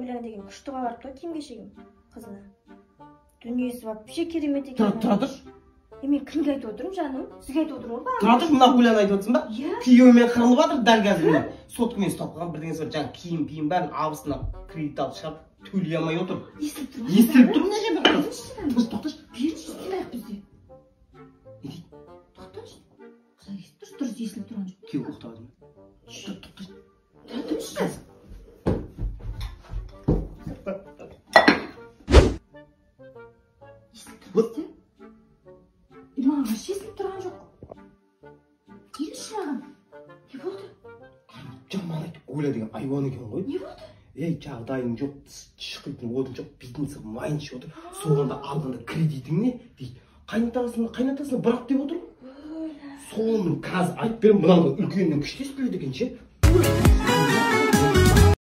Ойлан деген күшті қаларып та киім кешегім қызына. Дүниесі вообще керемет екен. Тұра тұр. Мен кімге айтып отырмын жаным? Сізге айтып отырмын ба? Тұра тұр, мына Гүлән айтып отырсың ба? Күйеуімен қырылып жатыр дәл қазір. Соткамен ұстап қалған бірдеңе бар, жаңағы киім бәрін абысына кредит алып шығарып төлей алмай отыр. Естіліп тұр мына жерде. Тоқташы. Берші істемейік бізде. Не дейді? Тоқташы. Қыздар естіп тұр, дұрыс естіліп тұрған жоқ. Күйеу тоқтады ма? Тоқташы. Маған вообще естіліп тұрған жоқ. Келші маған. Не болды? Жаман айтып, Гүлән деген айуан екен ғой. Не болды? Ей, жағдайың жоқ, шыққытын одың жоқ, бетін сығып майын ішіп отыр. Соңында алғанда кредитің не дейді. Қайнатасына бірақ деп отыр. Соның қазір айтып берем, мынаны үлкеннен күшті естіледі екен ше.